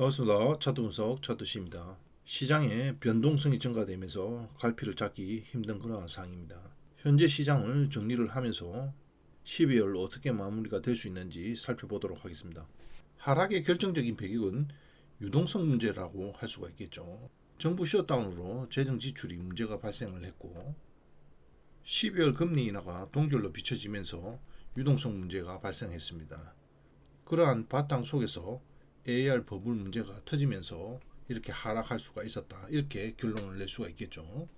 반갑습니다. 차트 분석 차트씨입니다. 시장의 변동성이 증가되면서 갈피를 잡기 힘든 그런 상황입니다. 현재 시장을 정리를 하면서 12월 어떻게 마무리가 될 수 있는지 살펴보도록 하겠습니다. 하락의 결정적인 배경은 유동성 문제라고 할 수가 있겠죠. 정부 셧다운으로 재정 지출이 문제가 발생을 했고 12월 금리 인하가 동결로 비춰지면서 유동성 문제가 발생했습니다. 그러한 바탕 속에서 AR 버블 문제가 터지면서 이렇게 하락할 수가 있었다. 이렇게 결론을 낼 수가 있겠죠.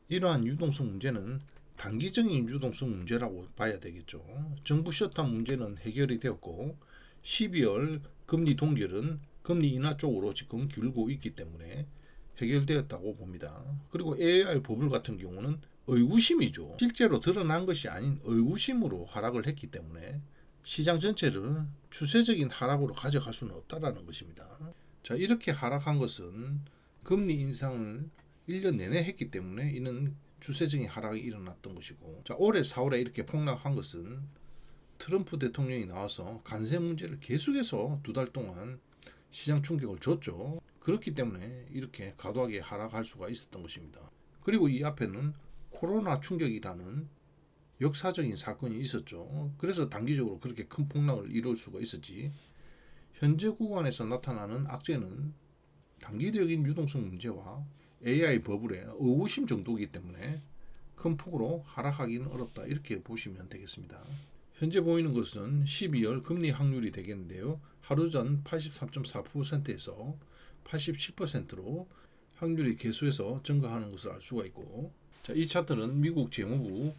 이러한 유동성 문제는 단기적인 유동성 문제라고 봐야 되겠죠. 정부 셧다운 문제는 해결이 되었고 12월 금리 동결은 금리 인하 쪽으로 지금 기울고 있기 때문에 해결되었다고 봅니다. 그리고 AR 버블 같은 경우는 의구심이죠. 실제로 드러난 것이 아닌 의구심으로 하락을 했기 때문에 시장 전체를 추세적인 하락으로 가져갈 수는 없다라는 것입니다. 자, 이렇게 하락한 것은 금리 인상을 1년 내내 했기 때문에 이는 추세적인 하락이 일어났던 것이고, 자, 올해 4월에 이렇게 폭락한 것은 트럼프 대통령이 나와서 관세 문제를 계속해서 2달 동안 시장 충격을 줬죠. 그렇기 때문에 이렇게 과도하게 하락할 수가 있었던 것입니다. 그리고 이 앞에는 코로나 충격이라는 역사적인 사건이 있었죠. 그래서 단기적으로 그렇게 큰 폭락을 이룰 수가 있었지. 현재 구간에서 나타나는 악재는 단기적인 유동성 문제와 AI 버블의 의구심 정도이기 때문에 큰 폭으로 하락하기는 어렵다. 이렇게 보시면 되겠습니다. 현재 보이는 것은 12월 금리 확률이 되겠는데요. 하루 전 83.4%에서 87%로 확률이 계속해서 증가하는 것을 알 수가 있고, 자, 이 차트는 미국 재무부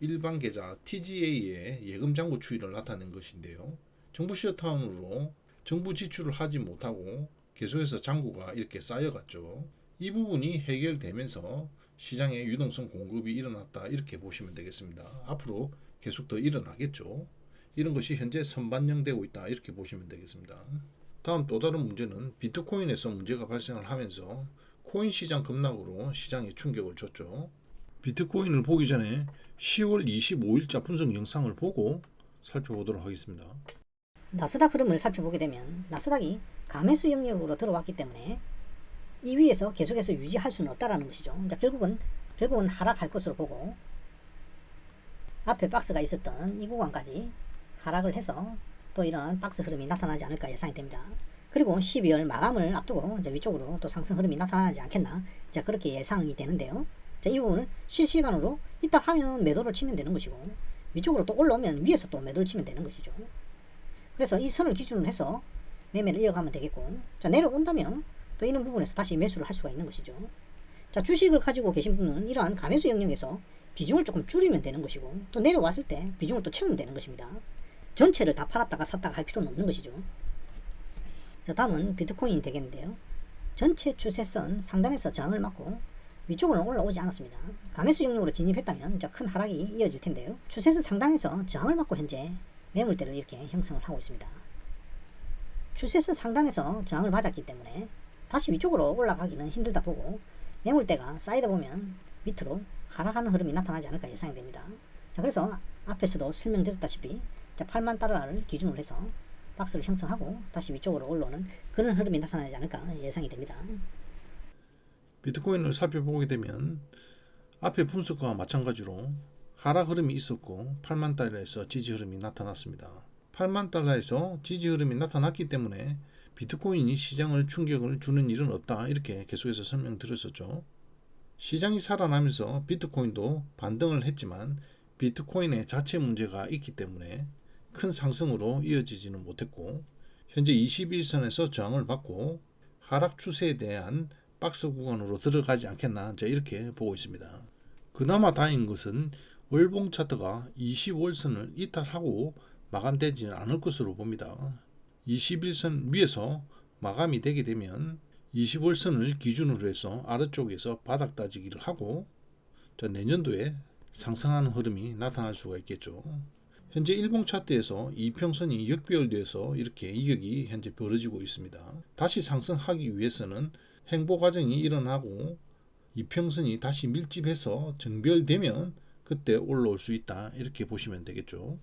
일반 계좌 TGA의 예금 잔고 추이를 나타낸 것인데요. 정부 셧다운으로 정부 지출을 하지 못하고 계속해서 잔고가 이렇게 쌓여갔죠. 이 부분이 해결되면서 시장의 유동성 공급이 일어났다. 이렇게 보시면 되겠습니다. 앞으로 계속 더 일어나겠죠. 이런 것이 현재 선반영되고 있다. 이렇게 보시면 되겠습니다. 다음 또 다른 문제는 비트코인에서 문제가 발생을 하면서 코인 시장 급락으로 시장에 충격을 줬죠. 비트코인을 보기 전에 10월 25일자 분석 영상을 보고 살펴보도록 하겠습니다. 나스닥 흐름을 살펴보게 되면 나스닥이 가매수 영역으로 들어왔기 때문에 이 위에서 계속해서 유지할 수는 없다라는 것이죠. 결국은 하락할 것으로 보고, 앞에 박스가 있었던 이 구간까지 하락을 해서 또 이런 박스 흐름이 나타나지 않을까 예상이 됩니다. 그리고 12월 마감을 앞두고 이제 위쪽으로 또 상승 흐름이 나타나지 않겠나, 자, 그렇게 예상이 되는데요. 자, 이 부분은 실시간으로 이따 하면 매도를 치면 되는 것이고, 위쪽으로 또 올라오면 위에서 또 매도를 치면 되는 것이죠. 그래서 이 선을 기준으로 해서 매매를 이어가면 되겠고, 자, 내려온다면 또 이런 부분에서 다시 매수를 할 수가 있는 것이죠. 자, 주식을 가지고 계신 분은 이러한 가매수 영역에서 비중을 조금 줄이면 되는 것이고, 또 내려왔을 때 비중을 또 채우면 되는 것입니다. 전체를 다 팔았다가 샀다가 할 필요는 없는 것이죠. 자, 다음은 비트코인이 되겠는데요. 전체 추세선 상단에서 저항을 맞고 위쪽으로는 올라오지 않았습니다. 가매수 영역으로 진입했다면 큰 하락이 이어질 텐데요. 추세선 상단에서 저항을 맞고 현재 매물대를 이렇게 형성을 하고 있습니다. 추세선 상단에서 저항을 맞았기 때문에 다시 위쪽으로 올라가기는 힘들다 보고, 매물대가 쌓이다 보면 밑으로 하락하는 흐름이 나타나지 않을까 예상이 됩니다. 자, 그래서 앞에서도 설명드렸다시피 8만 달러를 기준으로 해서 박스를 형성하고 다시 위쪽으로 올라오는 그런 흐름이 나타나지 않을까 예상이 됩니다. 비트코인을 살펴보게 되면 앞에 분석과 마찬가지로 하락 흐름이 있었고 8만 달러에서 지지 흐름이 나타났습니다. 8만 달러에서 지지 흐름이 나타났기 때문에 비트코인이 시장을 충격을 주는 일은 없다. 이렇게 계속해서 설명드렸었죠. 시장이 살아나면서 비트코인도 반등을 했지만 비트코인의 자체 문제가 있기 때문에 큰 상승으로 이어지지는 못했고, 현재 21선에서 저항을 받고 하락 추세에 대한 박스 구간으로 들어가지 않겠나, 이렇게 보고 있습니다. 그나마 다행인 것은 월봉 차트가 25일선을 이탈하고 마감되지는 않을 것으로 봅니다. 21선 위에서 마감이 되게 되면 25일선을 기준으로 해서 아래쪽에서 바닥 따지기를 하고 내년도에 상승하는 흐름이 나타날 수가 있겠죠. 현재 일봉 차트에서 이평선이 역배열돼서 이렇게 이격이 현재 벌어지고 있습니다. 다시 상승하기 위해서는 횡보 과정이 일어나고 이평선이 다시 밀집해서 정별되면 그때 올라올 수 있다. 이렇게 보시면 되겠죠.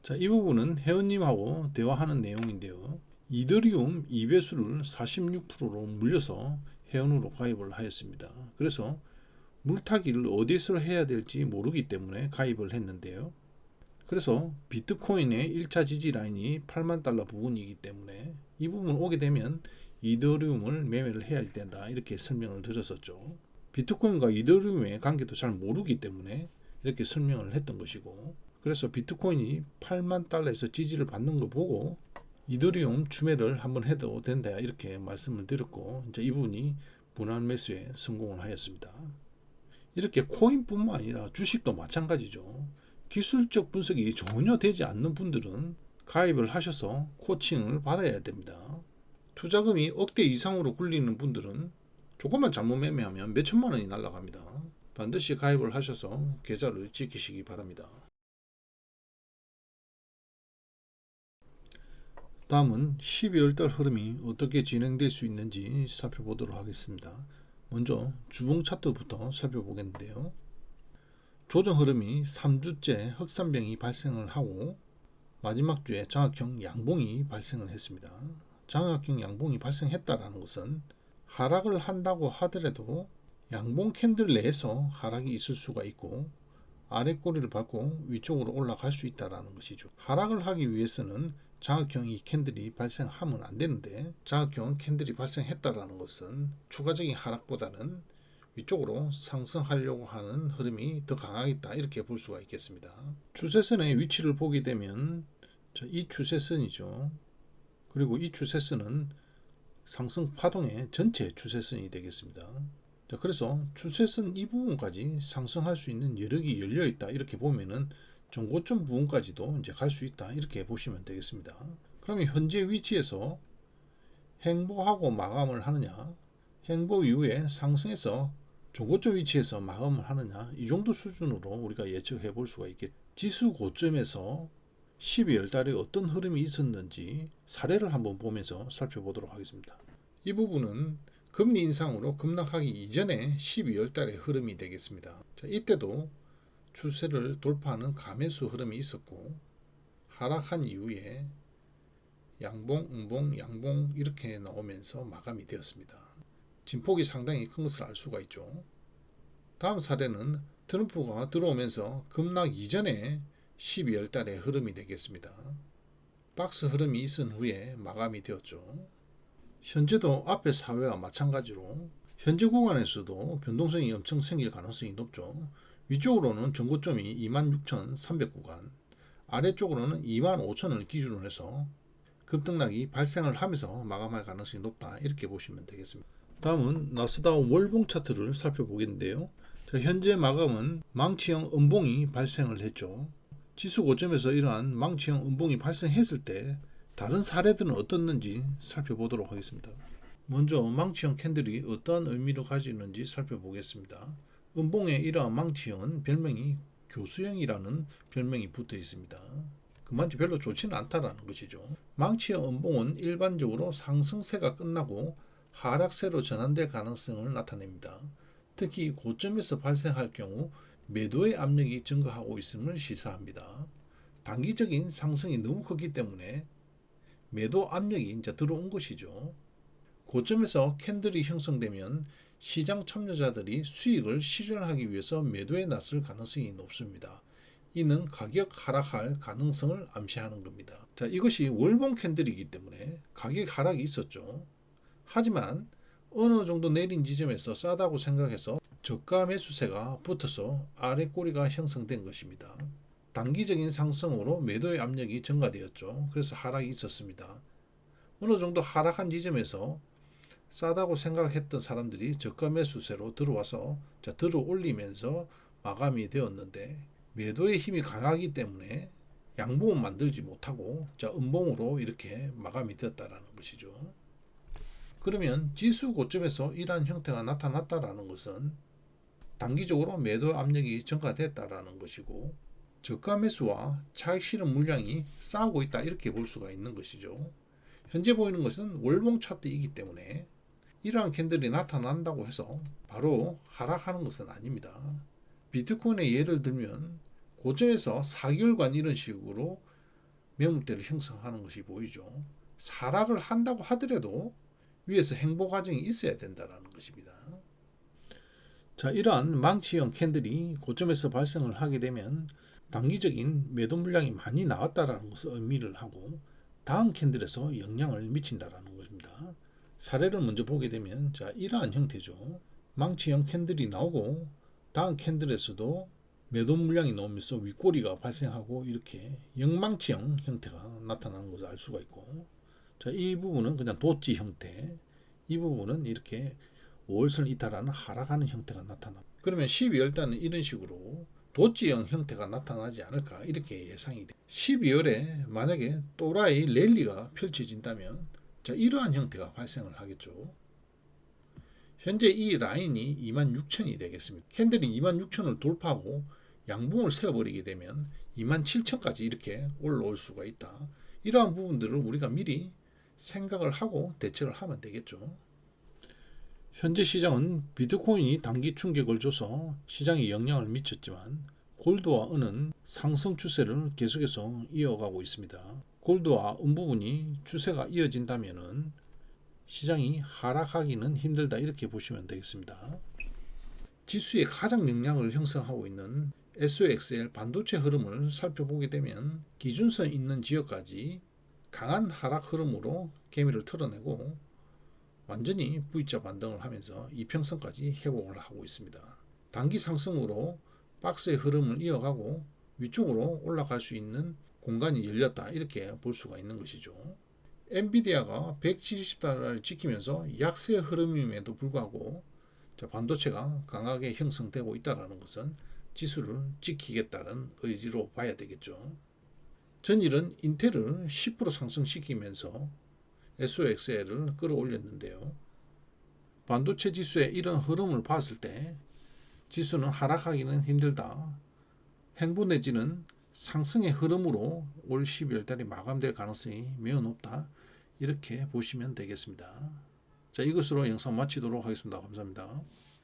자, 이 부분은 회원님하고 대화하는 내용인데요. 이더리움 2배수를 46%로 물려서 회원으로 가입을 하였습니다. 그래서 물타기를 어디서 해야 될지 모르기 때문에 가입을 했는데요. 그래서 비트코인의 1차 지지 라인이 8만 달러 부근이기 때문에 이 부분 오게 되면 이더리움을 매매를 해야 된다, 이렇게 설명을 드렸었죠. 비트코인과 이더리움의 관계도 잘 모르기 때문에 이렇게 설명을 했던 것이고, 그래서 비트코인이 8만 달러에서 지지를 받는 거 보고 이더리움 추매를 한번 해도 된다, 이렇게 말씀을 드렸고, 이제 이분이 분할 매수에 성공을 하였습니다. 이렇게 코인뿐만 아니라 주식도 마찬가지죠. 기술적 분석이 전혀 되지 않는 분들은 가입을 하셔서 코칭을 받아야 됩니다. 투자금이 억대 이상으로 굴리는 분들은 조금만 잘못 매매하면 몇천만 원이 날아갑니다. 반드시 가입을 하셔서 계좌를 지키시기 바랍니다. 다음은 12월달 흐름이 어떻게 진행될 수 있는지 살펴보도록 하겠습니다. 먼저 주봉 차트부터 살펴보겠는데요. 조정 흐름이 3주째 흑산병이 발생을 하고 마지막 주에 장악형 양봉이 발생을 했습니다. 장악형 양봉이 발생했다라는 것은 하락을 한다고 하더라도 양봉 캔들 내에서 하락이 있을 수가 있고 아래 꼬리를 밟고 위쪽으로 올라갈 수 있다라는 것이죠. 하락을 하기 위해서는 장악형 이 캔들이 발생하면 안 되는데, 장악형 캔들이 발생했다라는 것은 추가적인 하락보다는 위쪽으로 상승하려고 하는 흐름이 더 강하겠다, 이렇게 볼 수가 있겠습니다. 추세선의 위치를 보게 되면 이 추세선이죠. 그리고 이 추세선은 상승 파동의 전체 추세선이 되겠습니다. 그래서 추세선 이 부분까지 상승할 수 있는 여력이 열려 있다, 이렇게 보면은 정고점 부분까지도 이제 갈 수 있다, 이렇게 보시면 되겠습니다. 그러면 현재 위치에서 횡보하고 마감을 하느냐, 횡보 이후에 상승해서 정고점 위치에서 마감을 하느냐, 이 정도 수준으로 우리가 예측해 볼 수가 있겠죠. 지수 고점에서 12월 달에 어떤 흐름이 있었는지 사례를 한번 보면서 살펴보도록 하겠습니다. 이 부분은 금리 인상으로 급락하기 이전에 12월 달의 흐름이 되겠습니다. 자, 이때도 추세를 돌파하는 가매수 흐름이 있었고, 하락한 이후에 양봉, 음봉, 양봉 이렇게 나오면서 마감이 되었습니다. 진폭이 상당히 큰 것을 알 수가 있죠. 다음 사례는 트럼프가 들어오면서 급락 이전에 12월 달의 흐름이 되겠습니다. 박스 흐름이 있은 후에 마감이 되었죠. 현재도 앞의 사회와 마찬가지로 현재 구간에서도 변동성이 엄청 생길 가능성이 높죠. 위쪽으로는 전고점이 26,300 구간, 아래쪽으로는 25,000을 기준으로 해서 급등락이 발생을 하면서 마감할 가능성이 높다, 이렇게 보시면 되겠습니다. 다음은 나스닥 월봉 차트를 살펴보겠는데요. 자, 현재 마감은 망치형 음봉이 발생을 했죠. 지수 고점에서 이러한 망치형 음봉이 발생했을 때 다른 사례들은 어떻는지 살펴보도록 하겠습니다. 먼저 망치형 캔들이 어떠한 의미를 가지는지 살펴보겠습니다. 음봉의 이러한 망치형은 별명이 교수형이라는 별명이 붙어 있습니다. 그만치 별로 좋지는 않다라는 것이죠. 망치형 음봉은 일반적으로 상승세가 끝나고 하락세로 전환될 가능성을 나타냅니다. 특히 고점에서 발생할 경우 매도의 압력이 증가하고 있음을 시사합니다. 단기적인 상승이 너무 크기 때문에 매도 압력이 이제 들어온 것이죠. 고점에서 캔들이 형성되면 시장 참여자들이 수익을 실현하기 위해서 매도에 나설 가능성이 높습니다. 이는 가격 하락할 가능성을 암시하는 겁니다. 자, 이것이 월봉 캔들이기 때문에 가격 하락이 있었죠. 하지만 어느 정도 내린 지점에서 싸다고 생각해서 저가 매수세가 붙어서 아래 꼬리가 형성된 것입니다. 단기적인 상승으로 매도의 압력이 증가되었죠. 그래서 하락이 있었습니다. 어느 정도 하락한 지점에서 싸다고 생각했던 사람들이 저가 매수세로 들어와서 들어 올리면서 마감이 되었는데, 매도의 힘이 강하기 때문에 양봉은 만들지 못하고 음봉으로 이렇게 마감이 되었다라는 것이죠. 그러면 지수 고점에서 이러한 형태가 나타났다라는 것은 단기적으로 매도 압력이 증가됐다라는 것이고, 저가 매수와 차익 실현 물량이 싸우고 있다, 이렇게 볼 수가 있는 것이죠. 현재 보이는 것은 월봉 차트이기 때문에 이러한 캔들이 나타난다고 해서 바로 하락하는 것은 아닙니다. 비트코인의 예를 들면 고점에서 4개월간 이런 식으로 매물대를 형성하는 것이 보이죠. 하락을 한다고 하더라도 위에서 행보 과정이 있어야 된다는 것입니다. 자, 이러한 망치형 캔들이 고점에서 발생을 하게 되면 단기적인 매도 물량이 많이 나왔다라는 것을 의미를 하고 다음 캔들에서 영향을 미친다라는 것입니다. 사례를 먼저 보게 되면 자, 이러한 형태죠. 망치형 캔들이 나오고 다음 캔들에서도 매도 물량이 나오면서 윗꼬리가 발생하고 이렇게 영망치형 형태가 나타나는 것을 알 수가 있고, 자, 이 부분은 그냥 도치 형태, 이 부분은 이렇게 5월선 이탈하는 하락하는 형태가 나타나. 그러면 12월달은 이런 식으로 도치형 형태가 나타나지 않을까 이렇게 예상이 돼. 12월에 만약에 또라이 랠리가 펼쳐진다면 자, 이러한 형태가 발생을 하겠죠. 현재 이 라인이 26,000이 되겠습니다. 캔들이 26,000을 돌파하고 양봉을 세워버리게 되면 27,000까지 이렇게 올라올 수가 있다. 이러한 부분들을 우리가 미리 생각을 하고 대처를 하면 되겠죠. 현재 시장은 비트코인이 단기 충격을 줘서 시장에 영향을 미쳤지만 골드와 은은 상승 추세를 계속해서 이어가고 있습니다. 골드와 은 부분이 추세가 이어진다면은 시장이 하락하기는 힘들다 이렇게 보시면 되겠습니다. 지수의 가장 영향을 형성하고 있는 SOXL 반도체 흐름을 살펴보게 되면 기준선 있는 지역까지 강한 하락 흐름으로 개미를 털어내고 완전히 V자 반등을 하면서 이평선까지 회복을 하고 있습니다. 단기 상승으로 박스의 흐름을 이어가고 위쪽으로 올라갈 수 있는 공간이 열렸다 이렇게 볼 수가 있는 것이죠. 엔비디아가 170달러를 지키면서 약세 흐름임에도 불구하고 반도체가 강하게 형성되고 있다는 것은 지수를 지키겠다는 의지로 봐야 되겠죠. 전일은 인텔을 10% 상승시키면서 SOXL을 끌어올렸는데요. 반도체 지수의 이런 흐름을 봤을 때 지수는 하락하기는 힘들다. 행보 내지는 상승의 흐름으로 올 12월 달에 마감될 가능성이 매우 높다. 이렇게 보시면 되겠습니다. 자, 이것으로 영상 마치도록 하겠습니다. 감사합니다.